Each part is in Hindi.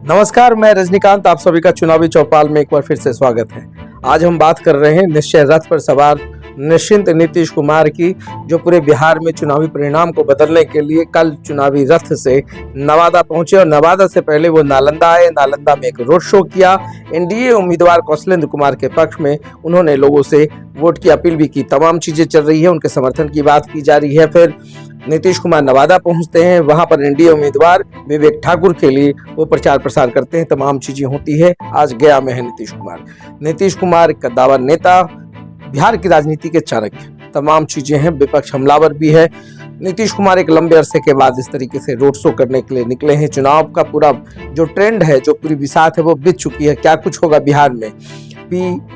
नमस्कार, मैं रजनीकांत। आप सभी का चुनावी चौपाल में एक बार फिर से स्वागत है। आज हम बात कर रहे हैं निश्चय रथ पर सवार निश्चिंत नीतीश कुमार की, जो पूरे बिहार में चुनावी परिणाम को बदलने के लिए कल चुनावी रथ से नवादा पहुंचे और नवादा से पहले वो नालंदा आए। नालंदा में एक रोड शो किया। एनडीए उम्मीदवार कौशलेंद्र कुमार के पक्ष में उन्होंने लोगों से वोट की अपील भी की। तमाम चीजें चल रही है, उनके समर्थन की बात की जा रही है। फिर नीतीश कुमार नवादा पहुंचते हैं, वहां पर एनडीए उम्मीदवार विवेक ठाकुर के लिए वो प्रचार प्रसार करते हैं। तमाम चीजें होती है। आज गया में है नीतीश कुमार कद्दावर नेता, बिहार की राजनीति के चाणक्य। तमाम चीजें हैं, विपक्ष हमलावर भी है। नीतीश कुमार एक लंबे अरसे के बाद इस तरीके से रोड शो करने के लिए निकले हैं। चुनाव का पूरा जो ट्रेंड है, जो पूरी बिसात है, वो बीत चुकी है। क्या कुछ होगा बिहार में,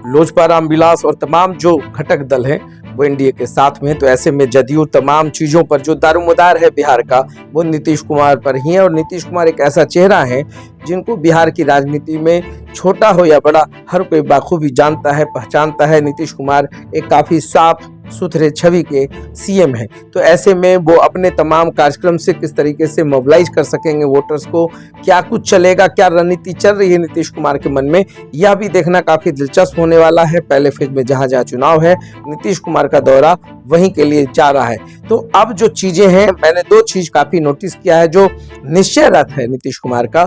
लोजपा, रामविलास और तमाम जो घटक दल हैं वो एनडीए के साथ में। तो ऐसे में जदयू तमाम चीजों पर जो दारोमदार है बिहार का, वो नीतीश कुमार पर ही है। और नीतीश कुमार एक ऐसा चेहरा है जिनको बिहार की राजनीति में छोटा हो या बड़ा हर कोई बाखूबी जानता है, पहचानता है। नीतीश कुमार एक काफी साफ सुथरे छवि के सीएम है। तो ऐसे में वो अपने तमाम कार्यक्रम से किस तरीके से मोबिलाइज कर सकेंगे वोटर्स को, क्या कुछ चलेगा, क्या रणनीति चल रही है नीतीश कुमार के मन में, यह भी देखना काफी दिलचस्प होने वाला है। पहले फेज में जहां जहां चुनाव है, नीतीश कुमार का दौरा वहीं के लिए जा रहा है। तो अब जो चीजें हैं, मैंने दो चीज काफी नोटिस किया है। जो निश्चय रथ है नीतीश कुमार का,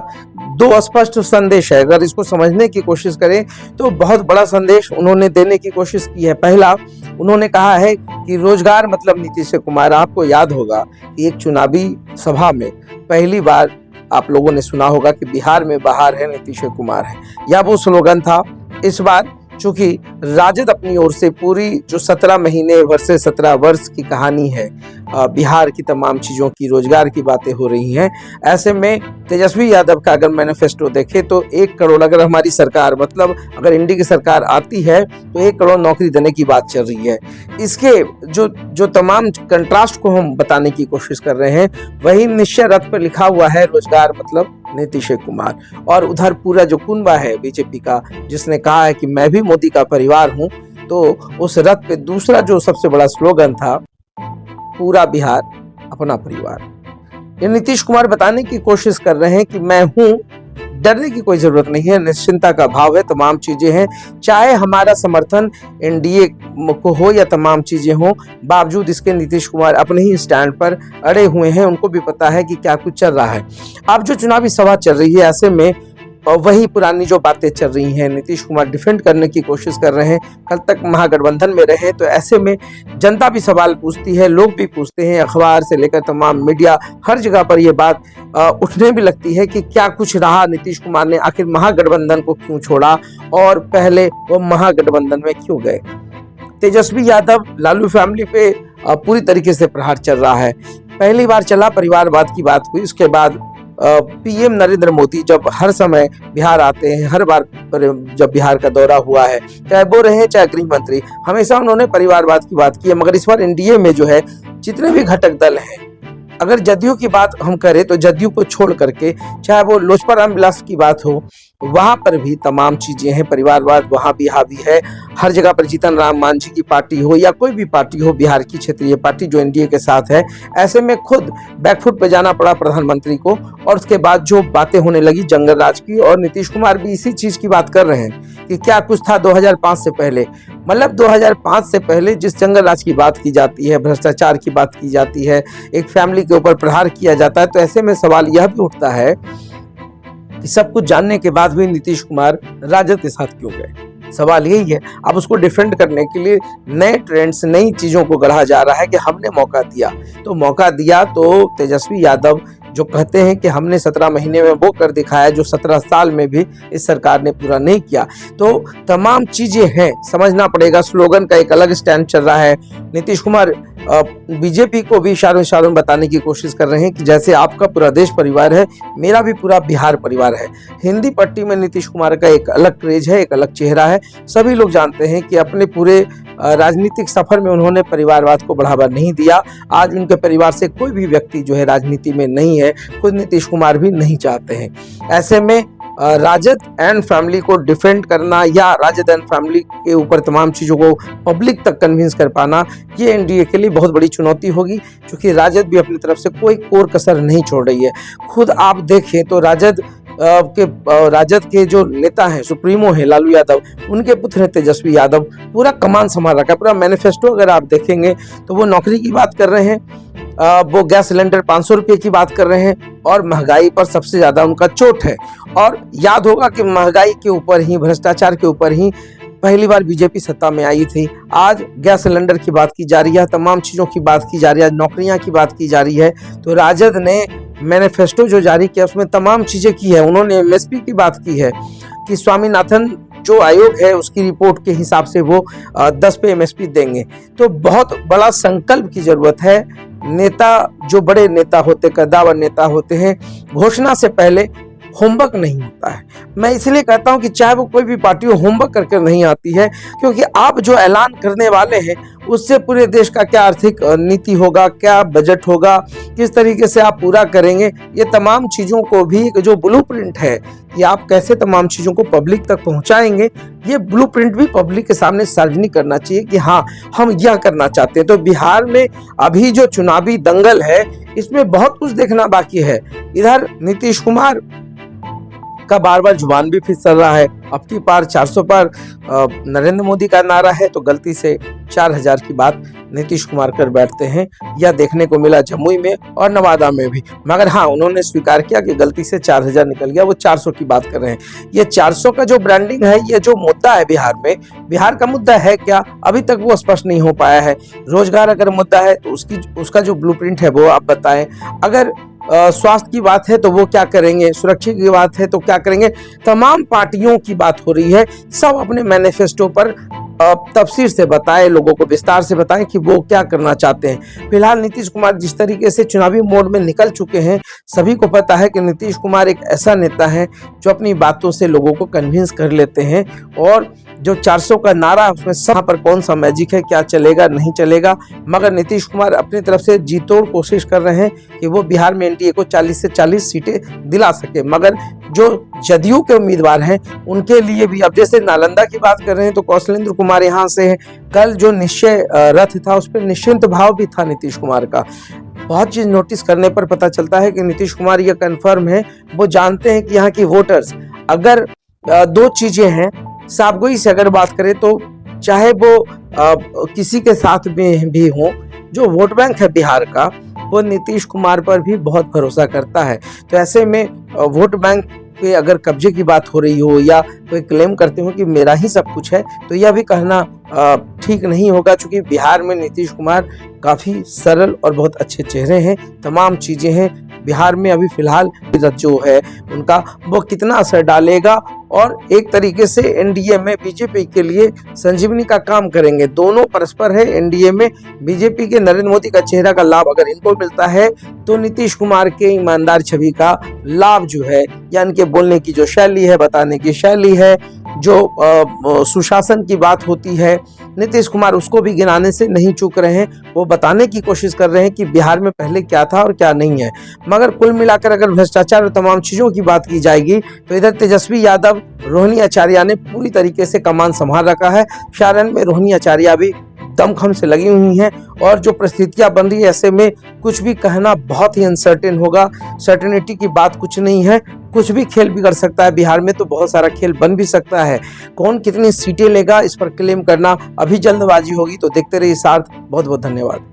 दो स्पष्ट संदेश है। अगर इसको समझने की कोशिश करें तो बहुत बड़ा संदेश उन्होंने देने की कोशिश की है। पहला, उन्होंने कहा है कि रोजगार मतलब नीतीश कुमार। आपको याद होगा कि एक चुनावी सभा में पहली बार आप लोगों ने सुना होगा कि बिहार में बाहर है नीतीश कुमार है, यह वो स्लोगन था। इस बार चूंकि राजद अपनी ओर से पूरी जो 17 महीने वर्सेस 17 वर्ष की कहानी है, बिहार की तमाम चीजों की, रोजगार की बातें हो रही हैं। ऐसे में तेजस्वी यादव का अगर मैनिफेस्टो देखे तो 1 करोड़, अगर हमारी सरकार मतलब अगर इंडी की सरकार आती है तो 1 करोड़ नौकरी देने की बात चल रही है। इसके जो तमाम कंट्रास्ट को हम बताने की कोशिश कर रहे हैं, वही निश्चय रथ पर लिखा हुआ है रोजगार मतलब नीतीश कुमार। और उधर पूरा जो कुनबा है बीजेपी का, जिसने कहा है कि मैं भी मोदी का परिवार हूं, तो उस रथ पे दूसरा जो सबसे बड़ा स्लोगन था, पूरा बिहार अपना परिवार। ये नीतीश कुमार बताने की कोशिश कर रहे हैं कि मैं हूं, डरने की कोई जरूरत नहीं है, निश्चिंता का भाव है। तमाम चीजें हैं, चाहे हमारा समर्थन एनडीए को हो या तमाम चीजें हो, बावजूद इसके नीतीश कुमार अपने ही स्टैंड पर अड़े हुए हैं। उनको भी पता है कि क्या कुछ चल रहा है। अब जो चुनावी सभा चल रही है, ऐसे में वही पुरानी जो बातें चल रही हैं, नीतीश कुमार डिफेंड करने की कोशिश कर रहे हैं। कल तक महागठबंधन में रहे, तो ऐसे में जनता भी सवाल पूछती है, लोग भी पूछते हैं, अखबार से लेकर तमाम मीडिया, हर जगह पर यह बात उठने भी लगती है कि क्या कुछ रहा, नीतीश कुमार ने आखिर महागठबंधन को क्यों छोड़ा और पहले वो महागठबंधन में क्यों गए। तेजस्वी यादव, लालू फैमिली पे पूरी तरीके से प्रहार चल रहा है। पहली बार चला, परिवारवाद की बात हुई, उसके बाद पीएम नरेंद्र मोदी जब हर समय बिहार आते हैं, हर बार जब बिहार का दौरा हुआ है, चाहे वो रहे चाहे गृह मंत्री, हमेशा उन्होंने परिवारवाद की बात की है। मगर इस बार एनडीए में जो है, जितने भी घटक दल हैं, अगर जदयू की बात हम करें तो जदयू को छोड़ करके, चाहे वो लोजपा रामविलास की बात हो, वहां पर भी तमाम चीजें हैं, परिवारवाद वहां भी हावी है। हर जगह पर जीतन राम मांझी की पार्टी हो या कोई भी पार्टी हो, बिहार की क्षेत्रीय पार्टी जो एनडीए के साथ है, ऐसे में खुद बैकफुट पे जाना पड़ा प्रधानमंत्री को। और उसके बाद जो बातें होने लगी जंगल राज की, और नीतीश कुमार भी इसी चीज की बात कर रहे हैं कि क्या कुछ था 2005 से पहले। मतलब 2005 से पहले जिस जंगल राज की बात की जाती है, भ्रष्टाचार की बात की जाती है, एक फैमिली के ऊपर प्रहार किया जाता है, तो ऐसे में सवाल यह भी उठता है कि सब कुछ जानने के बाद भी नीतीश कुमार राजद के साथ क्यों गए। सवाल यही है। अब उसको डिफेंड करने के लिए नए ट्रेंड्स, नई चीजों को गढ़ा जा रहा है कि हमने मौका दिया। तो मौका दिया तो तेजस्वी यादव जो कहते हैं कि हमने 17 महीने में वो कर दिखाया जो 17 साल में भी इस सरकार ने पूरा नहीं किया। तो तमाम चीजें हैं, समझना पड़ेगा। स्लोगन का एक अलग स्टैंड चल रहा है। नीतीश कुमार बीजेपी को भी इशारों में बताने की कोशिश कर रहे हैं कि जैसे आपका पूरा देश परिवार है, मेरा भी पूरा बिहार परिवार है। हिंदी पट्टी में नीतीश कुमार का एक अलग क्रेज है, एक अलग चेहरा है। सभी लोग जानते हैं कि अपने पूरे राजनीतिक सफर में उन्होंने परिवारवाद को बढ़ावा नहीं दिया। आज उनके परिवार से कोई भी व्यक्ति जो है राजनीति में नहीं है, खुद नीतीश कुमार भी नहीं चाहते हैं। ऐसे में राजद एंड फैमिली को डिफेंड करना या राजद एंड फैमिली के ऊपर तमाम चीज़ों को पब्लिक तक कन्विंस कर पाना, ये एनडीए के लिए बहुत बड़ी चुनौती होगी, क्योंकि राजद भी अपनी तरफ से कोई कोर कसर नहीं छोड़ रही है। खुद आप देखें तो राजद राजद के जो नेता हैं, सुप्रीमो हैं लालू यादव, उनके पुत्र हैं तेजस्वी यादव, पूरा कमान संभाल रखा है। पूरा मैनिफेस्टो अगर आप देखेंगे तो वो नौकरी की बात कर रहे हैं, वो गैस सिलेंडर 500 रुपये की बात कर रहे हैं, और महंगाई पर सबसे ज्यादा उनका चोट है। और याद होगा कि महंगाई के ऊपर ही, भ्रष्टाचार के ऊपर ही पहली बार बीजेपी सत्ता में आई थी। आज गैस सिलेंडर की बात की जा रही है, तमाम चीज़ों की बात की जा रही है, नौकरियां की बात की जा रही है। तो राजद ने मैनिफेस्टो जो जारी किया उसमें तमाम चीज़ें की है। उन्होंने एमएसपी की बात की है कि स्वामीनाथन जो आयोग है उसकी रिपोर्ट के हिसाब से वो 10 पे एमएसपी देंगे। तो बहुत बड़ा संकल्प की जरूरत है। नेता, जो बड़े नेता होते, कद्दावर नेता होते हैं, घोषणा से पहले होमवर्क नहीं होता है। मैं इसलिए कहता हूं कि चाहे वो कोई भी पार्टी हो, होमवर्क करके नहीं आती है, क्योंकि आप जो ऐलान करने वाले हैं उससे पूरे देश का क्या आर्थिक नीति होगा, क्या बजट होगा, किस तरीके से आप पूरा करेंगे, ये तमाम चीज़ों को भी जो ब्लूप्रिंट है कि आप कैसे तमाम चीज़ों को पब्लिक तक पहुंचाएंगे, ये ब्लूप्रिंट भी पब्लिक के सामने सार्वजनिक करना चाहिए कि हाँ, हम यह करना चाहते हैं। तो बिहार में अभी जो चुनावी दंगल है इसमें बहुत कुछ देखना बाकी है। इधर नीतीश कुमार का बार बार जुबान भी फिसल रहा है। अब की पार 400 पर नरेंद्र मोदी का नारा है, तो गलती से 4000 की बात नीतीश कुमार कर बैठते हैं। यह देखने को मिला जमुई में और नवादा में भी, मगर हाँ, उन्होंने स्वीकार किया कि गलती से 4000 निकल गया, वो 400 की बात कर रहे हैं। ये 400 का जो ब्रांडिंग है, ये जो मुद्दा है बिहार में, बिहार का मुद्दा है क्या, अभी तक वो स्पष्ट नहीं हो पाया है। रोजगार अगर मुद्दा है तो उसका जो ब्लूप्रिंट है वो आप बताएं। अगर स्वास्थ्य की बात है तो वो क्या करेंगे, सुरक्षा की बात है तो क्या करेंगे। तमाम पार्टियों की बात हो रही है, सब अपने मैनिफेस्टो पर तफसीर से बताएं, लोगों को विस्तार से बताएं कि वो क्या करना चाहते हैं। फिलहाल नीतीश कुमार जिस तरीके से चुनावी मोड में निकल चुके हैं, सभी को पता है कि नीतीश कुमार एक ऐसा नेता है जो अपनी बातों से लोगों को कन्विंस कर लेते हैं। और जो 400 का नारा, उसमें सब पर कौन सा मैजिक है, क्या चलेगा नहीं चलेगा, मगर नीतीश कुमार अपनी तरफ से जी तोड़ कोशिश कर रहे हैं कि वो बिहार में एनडीए को 40 से 40 सीटें दिला सके। मगर जो जदयू के उम्मीदवार हैं उनके लिए भी, अब जैसे नालंदा की बात कर रहे हैं तो कौशलेंद्र कुमार यहाँ से है। कल जो निश्चय रथ था उस पर निश्चिंत भाव भी था नीतीश कुमार का। बहुत चीज नोटिस करने पर पता चलता है कि नीतीश कुमार ये कन्फर्म है, वो जानते हैं कि यहाँ की वोटर्स, अगर दो चीजें हैं, साफगोई से अगर बात करें तो चाहे वो किसी के साथ में भी हो, जो वोट बैंक है बिहार का वो नीतीश कुमार पर भी बहुत भरोसा करता है। तो ऐसे में वोट बैंक पे अगर कब्जे की बात हो रही हो या कोई क्लेम करते हो कि मेरा ही सब कुछ है, तो यह भी कहना ठीक नहीं होगा, क्योंकि बिहार में नीतीश कुमार काफ़ी सरल और बहुत अच्छे चेहरे हैं, तमाम चीज़ें हैं। बिहार में अभी फिलहाल जो है उनका वो कितना असर डालेगा, और एक तरीके से एनडीए में बीजेपी के लिए संजीवनी का काम करेंगे। दोनों परस्पर है। एनडीए में बीजेपी के नरेंद्र मोदी का चेहरा का लाभ अगर इनको मिलता है, तो नीतीश कुमार के ईमानदार छवि का लाभ जो है, या इनके बोलने की जो शैली है, बताने की शैली है, जो सुशासन की बात होती है, नीतीश कुमार उसको भी गिनाने से नहीं चूक रहे हैं। वो बताने की कोशिश कर रहे हैं कि बिहार में पहले क्या था और क्या नहीं है। मगर कुल मिलाकर अगर भ्रष्टाचार और तमाम चीज़ों की बात की जाएगी तो इधर तेजस्वी यादव, रोहिणी आचार्य ने पूरी तरीके से कमान संभाल रखा है। सारण में रोहिणी आचार्य भी दमखम से लगी हुई हैं, और जो परिस्थितियां बन रही है ऐसे में कुछ भी कहना बहुत ही अनसर्टेन होगा। सर्टेनिटी की बात कुछ नहीं है, कुछ भी खेल बिगड़ सकता है। बिहार में तो बहुत सारा खेल बन भी सकता है। कौन कितनी सीटें लेगा इस पर क्लेम करना अभी जल्दबाजी होगी। तो देखते रहिए साथ। बहुत बहुत धन्यवाद।